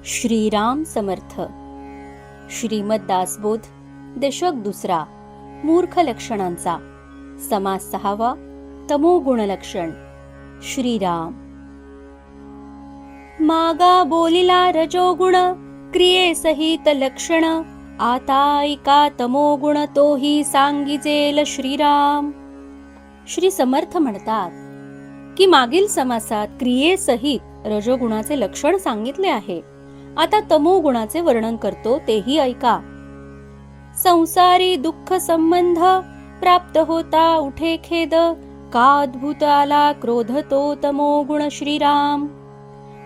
श्रीराम समर्थ. श्रीमद दासबोध, दशक दुसरा, मूर्ख लक्षणांचा, समास 6वा, तमोगुण लक्षण. श्रीराम. मागा बोलिला रजोगुण, क्रियेसहित लक्षण, आता ऐका तमोगुण तोही सांगिजेल श्रीराम. श्री समर्थ म्हणतात की मागील समासात क्रियेसहित रजोगुणाचे लक्षण सांगितले आहे. आता तमोगुणाचे वर्णन करतो, तेही ऐका. संसारी दुःख संबंध, प्राप्त होता उठे खेद, का अद्भुत आला क्रोध तो तमोगुण श्रीराम.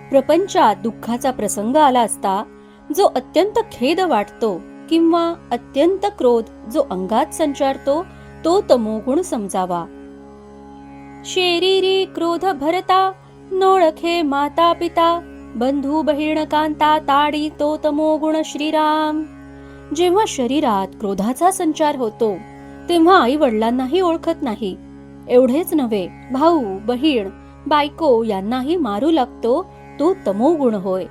प्रपंचात दुःखाचा प्रसंग आला असता जो अत्यंत खेद वाटतो किंवा अत्यंत क्रोध जो अंगात संचारतो, तो तमोगुण समजावा. शरीरी क्रोध भरता, नोळखे माता पिता, बंधू बहीण कांता ताडी, तो तमोगुण श्रीराम. जेव्हा शरीरात क्रोधाचा संचार होतो तेव्हा आई वडिलांनाही ओळखत नाही. एवढेच नव्हे, भाऊ बहीण बायको यांनाही मारू लागतो, तो तमोगुण होय.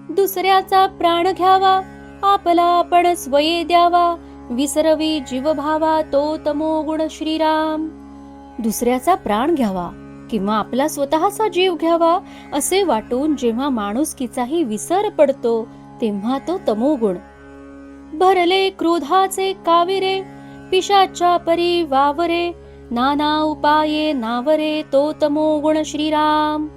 दुसऱ्याचा प्राण घ्यावा, आपला आपण स्वये द्यावा, विसरवी जीवभावा, तो तमोगुण श्रीराम. दुसऱ्याचा प्राण घ्यावा किंवा आपला स्वतःचा जीव घ्यावा असे वाटून जेव्हा माणुसकीचाही विसर पडतो तेव्हा तो तमोगुण. भरले क्रोधाचे काविरे, पिशाच्या परी वावरे, नाना उपाये नावरे, तो तमोगुण श्रीराम.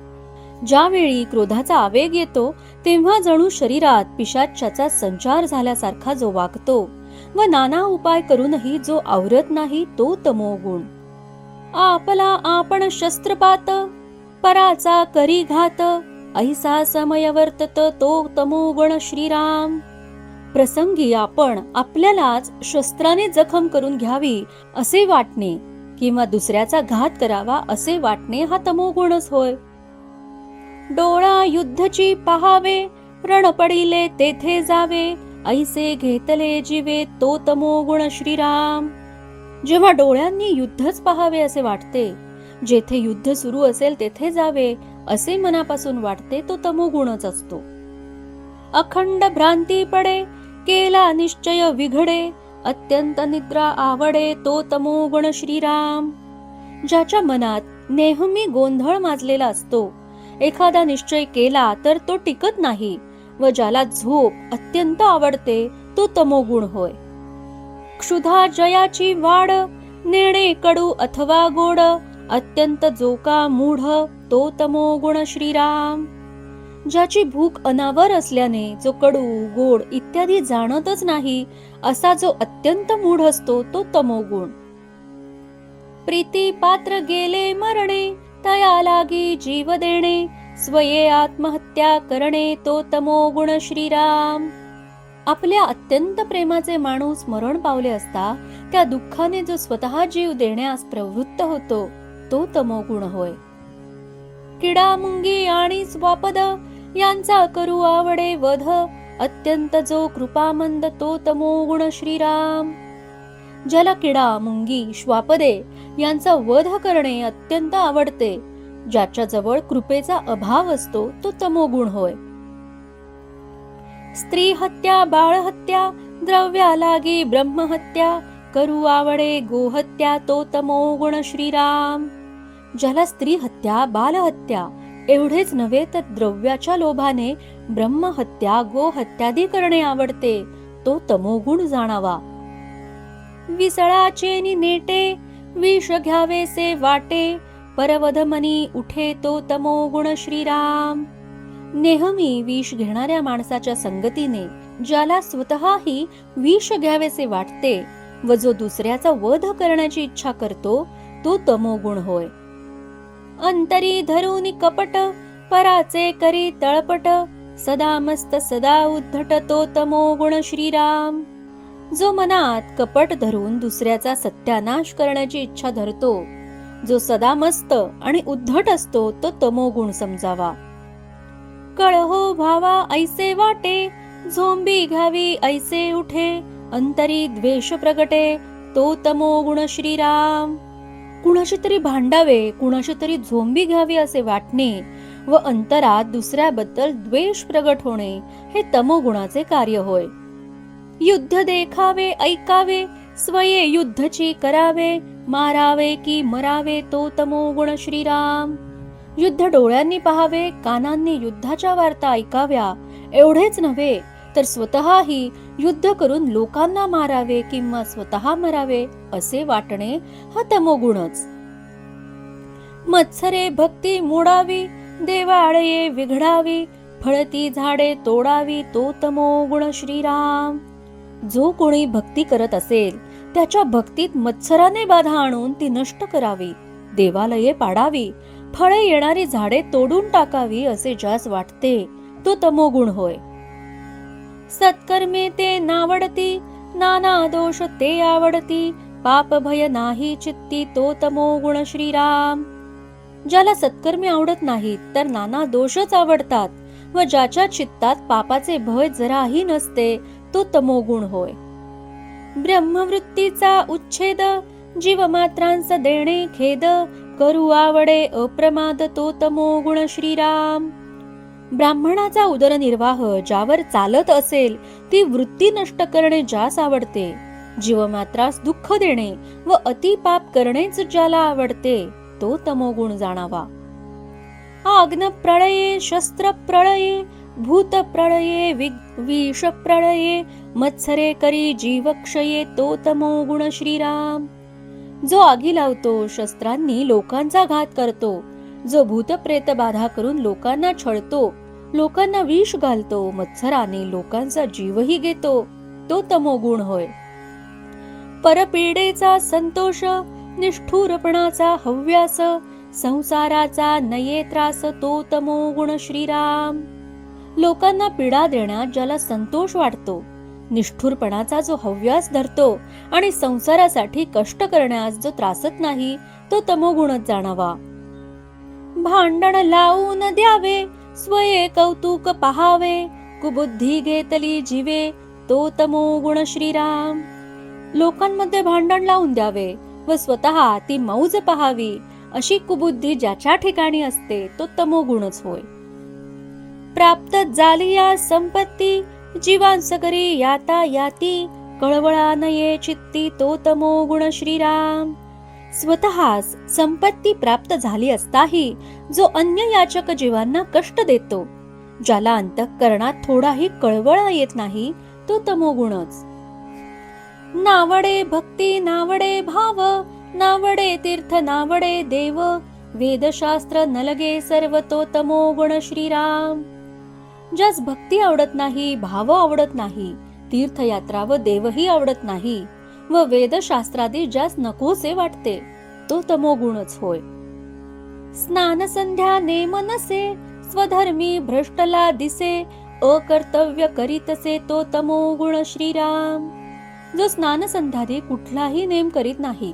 ज्यावेळी क्रोधाचा आवेग येतो तेव्हा जणू शरीरात पिशाच्याचा संचार झाल्यासारखा जो वागतो व नाना उपाय करूनही जो आवरत नाही, तो तमोगुण. आपला आपण शस्त्रपात, पराचा करी घात, ऐसा समय वर्तत, तो तमोगुण श्रीराम. प्रसंगी आपण आपल्यालाच शस्त्राने जखम करून घ्यावी असे वाटणे किंवा दुसऱ्याचा घात करावा असे वाटणे, हा तमोगुणच होय. डोळा युद्धची पहावे, रण पडिले तेथे जावे, ऐसे घेतले जीवे, तो तमोगुण श्रीराम. जेव्हा डोळ्यांनी युद्धच पहावे असे वाटते, जेथे युद्ध सुरू असेल तेथे जावे असे मनापासून वाटते, तो तमोगुणच असतो. अखंड भ्रांती पडे, केला निश्चय विघडे, अत्यंत निद्रा आवडे, तो तमोगुण श्रीराम. ज्याच्या मनात नेहमी गोंधळ माजलेला असतो, एखादा निश्चय केला तर तो टिकत नाही व ज्याला झोप अत्यंत आवडते, तो तमोगुण होय. क्षुधा जयाची वाढ, नेणे कडू अथवा गोड, अत्यंत जोका मूढ, तो तमोगुण श्रीराम. ज्याची भूक अनावर असल्याने जो कडू गोड इत्यादी जाणतच नाही असा जो अत्यंत मूढ असतो, तो तमोगुण. प्रीती पात्र गेले मरणे, तया लागी जीव देणे, स्वये आत्महत्या करणे, तो तमोगुण श्रीराम. आपल्या अत्यंत प्रेमाचे माणूस मरण पावले असता त्या दुःखाने जो स्वतः जीव देण्यास प्रवृत्त होतो, तो तमोगुण होय. किडा मुंगी आणि स्वापद, यांचा करू आवडे वध, अत्यंत जो कृपामंद, तो तमोगुण श्रीराम. ज्याला किडा मुंगी श्वापदे यांचा वध करणे अत्यंत आवडते, ज्याच्या जवळ कृपेचा अभाव असतो, तो तमोगुण होय. स्त्री हत्या बाळहत्या, द्रव्या लागी ब्रह्महत्या, करू आवडे गोहत्या, तो तमोगुण श्रीराम. ज्याला स्त्री हत्या बालहत्या एवढेच नव्हे तर द्रव्याच्या लोभाने ब्रह्महत्या गोहत्यादी करणे आवडते, तो तमोगुण जाणावा. विसळाचे नेटे, विष घ्यावेसे वाटे, परवध मनी उठे, तो तमोगुण श्रीराम. नेहमी विष घेणाऱ्या माणसाच्या संगतीने ज्याला स्वतःही विष घ्यावेसे वाटते व जो दुसऱ्याचा वध करण्याची इच्छा करतो, तो तमोगुण होय. अंतरी धरून कपट, पराचे करी तळपट, सदा मस्त सदा उद्धट, तो तमोगुण श्रीराम. जो मनात कपट धरून दुसऱ्याचा सत्यानाश करण्याची इच्छा धरतो, जो सदा मस्त आणि उद्धट असतो, तो तमोगुण समजावा. कळहो भावा ऐसे वाटे, झोंबी घ्यावी ऐसे उठे, अंतरी द्वेष प्रगटे, तो तमोगुण श्रीराम. कुणाशी तरी भांडावे, कुणाशी तरी झोंबी घ्यावी असे वाटणे व अंतरात दुसऱ्याबद्दल द्वेष प्रगट होणे हे तमोगुणाचे कार्य होय. युद्ध देखावे ऐकावे, स्वये युद्धची करावे, मारावे की मरावे तो तमोगुण श्रीराम. युद्ध डोळ्यांनी पाहावे, कानांनी युद्धाच्या वार्ता ऐकाव्या, एवढेच नव्हे तर स्वतःही युद्ध करून लोकांना मारावे किंवा स्वतः मरावे असे वाटणे हा तमोगुणच. मत्सरे भक्ती मोडावी, देवाळये विघडावी, फळती झाडे तोडावी तो तमोगुण श्रीराम. जो कोणी भक्ती करत असेल त्याच्या भक्तीत मत्सराने बाधा आणून ती नष्ट करावी, देवालये पाडावी, फळे येणारी झाडे तोडून टाकावी असे ज्यास वाटते तो तमोगुण होय. सत्कर्मे ते नावडती, नाना दोष ते आवडती, पाप भय नाही चित्ती तो तमोगुण श्रीराम. ज्याला सत्कर्मे आवडत नाहीत तर नाना दोषच आवडतात व ज्याच्या चित्तात पापाचे भय जराही नसते तो तमोगुण होय. ब्रह्मवृत्तीचा उच्छेद, जीवमात्रांस देणे खेद, करू आवडे अप्रमाद तो तमोगुण श्रीराम. ब्राह्मणाचा उदरनिर्वाह ज्यावर चालत असेल ती वृत्ती नष्ट करणे ज्यास आवडते, जीवमात्रास दुःख देणे व अतिपाप करणेच ज्याला आवडते तो तमोगुण जाणावा. आग्न प्रळये, शस्त्र प्रळये, भूत प्रळये, विष प्रळये, मत्सरे करी जीवक्षये तो तमोगुण श्रीराम. जो आगी लावतो, शस्त्रांनी लोकांचा घात करतो, जो भूतप्रेत बाधा करून लोकांना छळतो, लोकांना विष घालतो, मत्सराने लोकांचा जीवही घेतो तो तमोगुण होय. परपीडेचा संतोष, निष्ठुरपणाचा हव्यास, संसाराचा नये त्रास तो तमोगुण श्रीराम. लोकांना पीडा देण्यात ज्याला संतोष वाटतो, निष्ठुरपणाचा जो हव्यास धरतो आणि संसारासाठी कष्ट करण्यास जो त्रासत नाही तो तमोगुणच जाणावा. भांडण लावून द्यावे, स्वये कौतुक पहावे, कुबुद्धी घेतली जीवे तो तमोगुण श्रीराम. लोकांमध्ये भांडण लावून द्यावे व स्वतः ती मौज पहावी अशी कुबुद्धी ज्याच्या ठिकाणी असते तो तमोगुणच होय. प्राप्त झालिया संपत्ती, जीवांसकरी याता याती, कळवळा नये चित्ती तो तमोगुण श्रीराम. स्वतःस संपत्ती प्राप्त झाली असताही जो अन्य याचक जीवांना कष्ट देतो, ज्याला अंतःकरणात थोडाही कळवळा येत नाही तो तमोगुणच. नावडे भक्ती, नावडे भाव, नावडे तीर्थ, नावडे देव, वेदशास्त्र नलगे सर्व तो तमोगुण श्रीराम. ज्यास भक्ती आवडत नाही, भाव आवडत नाही, तीर्थयात्रा व देवही आवडत नाही व वेदशास्त्रादी ज्यास नकोसे वाटते तो तमोगुणच होय. स्नान संध्या नेम नसे, स्वधर्मी भ्रष्टला दिसे, अकर्तव्य करीतसे तो तमोगुण श्रीराम. जो स्नान संध्यादी कुठलाही नेम करीत नाही,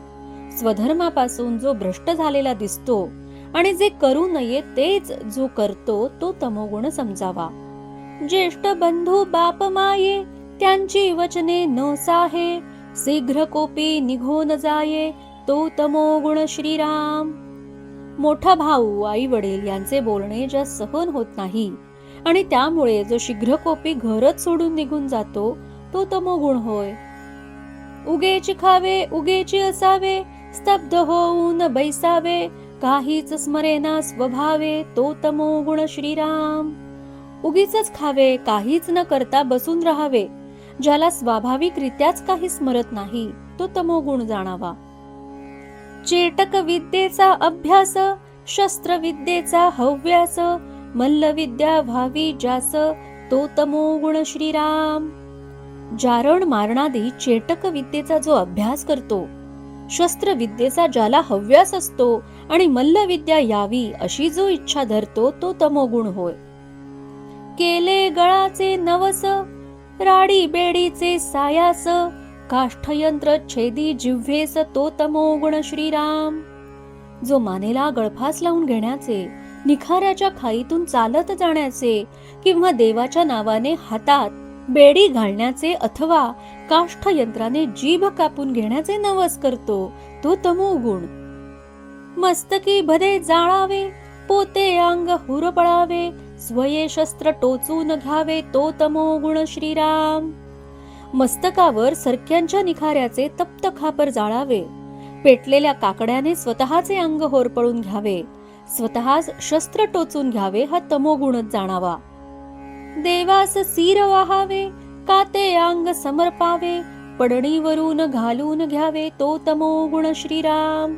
स्वधर्मापासून जो भ्रष्ट झालेला दिसतो आणि जे करू नये तेच जो करतो तो तमोगुण समजावा. ज्येष्ठ बंधू बाप माये, त्यांची वचने न साहे, शीघ्र कोपी निघून जाये तो तमोगुण श्रीराम. मोठा भाऊ, आई वडील यांचे बोलणे ज्या सहन होत नाही आणि त्यामुळे जो शीघ्रकोपी घरच सोडून निघून जातो तो तमोगुण होय. उगेची खावे, उगेची असावे, स्तब्ध होऊन बैसावे, काहीच स्मरेना स्वभावे तो तमोगुण श्रीराम. उगीच खावे, काहीच न करता बसून राहावे, ज्याला स्वाभाविकरित्याच काही स्मरत नाही तो तमोगुण जाणावा. चेटक विद्येचा अभ्यास, शस्त्र विद्येचा हव्यास, मल्लविद्या व्हावी ज्यास तो तमोगुण श्रीराम. जारण मारणादी चेटक विद्येचा जो अभ्यास करतो, शस्त्र विद्येचा ज्याला हव्यास असतो आणि मल्लविद्या यावी अशी जो इच्छा धरतो तो तमोगुण होय. केले गळाचे नवस, राडी बेडीचे सायास, काष्ठयंत्र छेदी जिव्हेस तो तमोगुण श्रीराम. जो मानेला गळफास लावून घेण्याचे, निखाऱ्याच्या खाईतून चालत जाण्याचे किंवा देवाच्या नावाने हातात बेडी घालण्याचे अथवा काष्ठयंत्राने जीभ कापून घेण्याचे नवस करतो तो तमोगुण. मस्तकी भदे जाळावे, पोते अंग हुरपळावे, स्वये शस्त्र टोचून घ्यावे, तो तमोगुण श्रीराम. मस्तकावर सरक्यांच्या निखाऱ्याचे तप्त खापर जाळावे, पेटलेल्या काकड्याने स्वतःचे अंग होरपळून घ्यावे, स्वतःच शस्त्र टोचून घ्यावे, हा तमोगुणच जाणावा. देवास सीर वाहावे, काते अंग समर्पावे, पडणीवरून घालून घ्यावे, तो तमोगुण श्रीराम.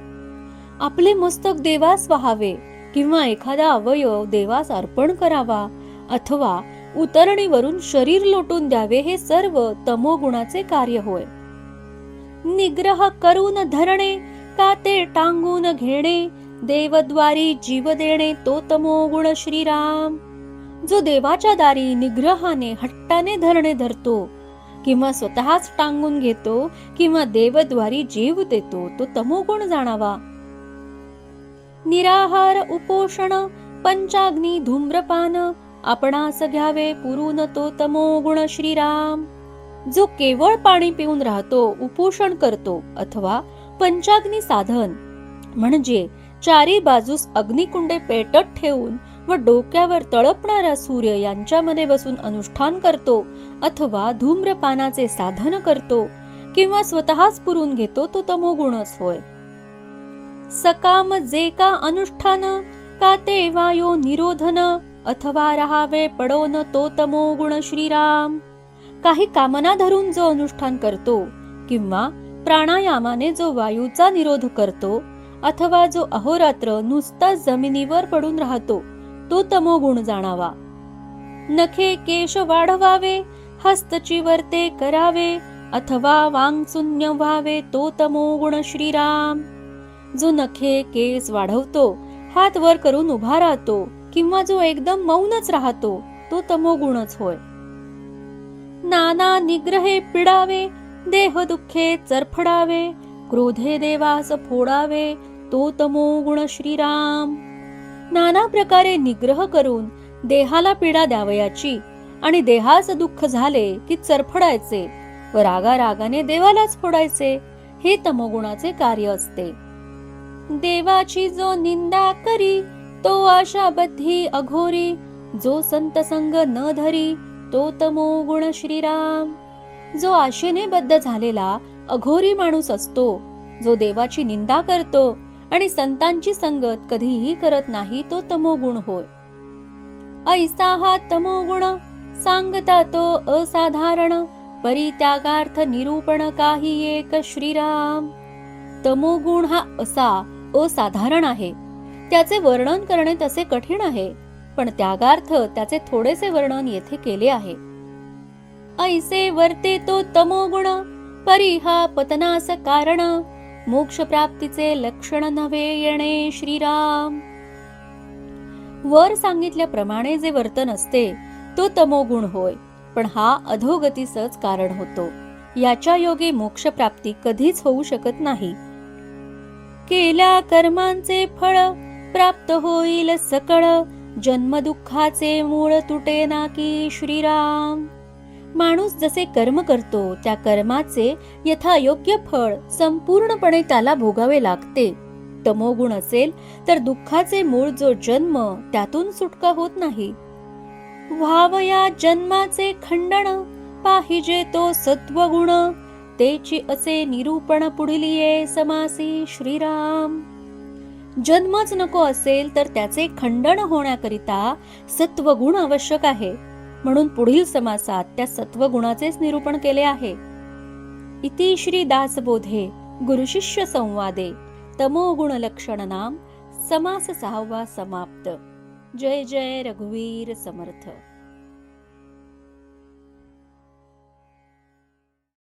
आपले मस्तक देवास वाहावे किंवा एखादा अवयव देवास अर्पण करावा अथवा उतरणीवरून शरीर लोटून द्यावे, हे सर्व तमोगुणाचे कार्य होय. निग्रह करून धरणे, काते टांगून घेणे, देवद्वारी जीव देणे, तो तमोगुण श्रीराम. जो देवाच्या दारी निग्रहाने हट्टाने धरणे धरतो किंवा स्वतःच टांगून घेतो किंवा देवद्वारी जीव देतो, तो तमोगुण जाणावा. निराहार उपोषण, पंचाग्नी धूम्रपान, आपणास घ्यावे पुरून, तो तमोगुण श्रीराम. जो केवळ पाणी पिऊन राहतो, उपोषण करतो अथवा पंचाग्नी साधन म्हणजे चारी बाजूस अग्निकुंडे पेटत ठेवून व डोक्यावर तळपणारा सूर्य यांच्यामध्ये बसून अनुष्ठान करतो अथवा धूम्रपानाचे साधन करतो किंवा स्वतःच पुरून घेतो, तो तमोगुणच होय. सकाम जे का अनुष्ठान, काते वायो निरोधन, अथवा राहावे पडोन, तो तमोगुण श्रीराम. काही कामना धरून जो अनुष्ठान करतो किंवा प्राणायामाने जो वायूचा निरोध करतो अथवा जो अहोरात्र नुसता जमिनीवर पडून राहतो, तो तमोगुण जाणावा. नखे केश वाढवावे, हस्तचिवर्ते करावे अथवा वांगशून्य व्हावे, तो तमोगुण श्रीराम. जो नखे केस वाढवतो, हात वर करून उभा राहतो किंवा जो एकदम मौनच राहतो, तो तमोगुणच होय. नाना निग्रहे पिडावे, देह दुःखे चरफडावे, क्रोधे देवास फोडावे, तो तमोगुण श्रीराम. नाना प्रकारे निग्रह करून देहाला पीडा द्यावयाची आणि देहास दुःख झाले की चरफडायचे व रागाने देवालाच फोडायचे, हे तमोगुणाचे कार्य असते. देवाची जो निंदा करी, तो आशाबद्धी अघोरी, जो संत संग न धरी, तो तमोगुण श्रीराम. जो आशेने बद्ध झालेला अघोरी माणूस असतो, जो देवाची निंदा करतो आणि संतांची संगत कधीही करत नाही, तो तमोगुण होय. ऐसा हा तमोगुण, सांगता तो असाधारण, परित्यागार्थ निरूपण काही एक श्रीराम. तमोगुण हा असा असाधारण आहे, त्याचे वर्णन करणे तसे कठीण आहे, पण त्यागार्थ त्याचे थोडेसे वर्णन येथे केले आहे. ऐसे वर्ते तो तमोगुण, परी हा पतनास कारण, मोक्ष प्राप्तीचे लक्षण नव्हे येणे श्रीराम. वर सांगितल्याप्रमाणे जे वर्तन असते तो तमोगुण होय, पण हा अधोगतीसच कारण होतो. याच्या योगे मोक्ष प्राप्ती कधीच होऊ शकत नाही. केल्या कर्मांचे फळ प्राप्त होईल सकळ, जन्म दुःखाचे मूळ तुटे नाकी श्रीराम. माणूस जसे कर्म करतो त्या कर्माचे यथायोग्य फळ संपूर्णपणे त्याला भोगावे लागते. तमोगुण असेल तर दुःखाचे मूळ जो जन्म, त्यातून सुटका होत नाही. व्हावया जन्माचे खंडन, पाहिजे तो सत्वगुण, तेची असे निरूपण पुढील ये समासी श्रीराम. जन्मच नको असेल तर त्याचे खंडन होण्याकरिता सत्वगुण आवश्यक आहे, म्हणून पुढील समासात त्या सत्वगुणाचेच निरूपण केले आहे. इति श्री दासबोधे गुरुशिष्य संवादे तमोगुण लक्षण नाम समास 6वा समाप्त. जय जय रघुवीर समर्थ.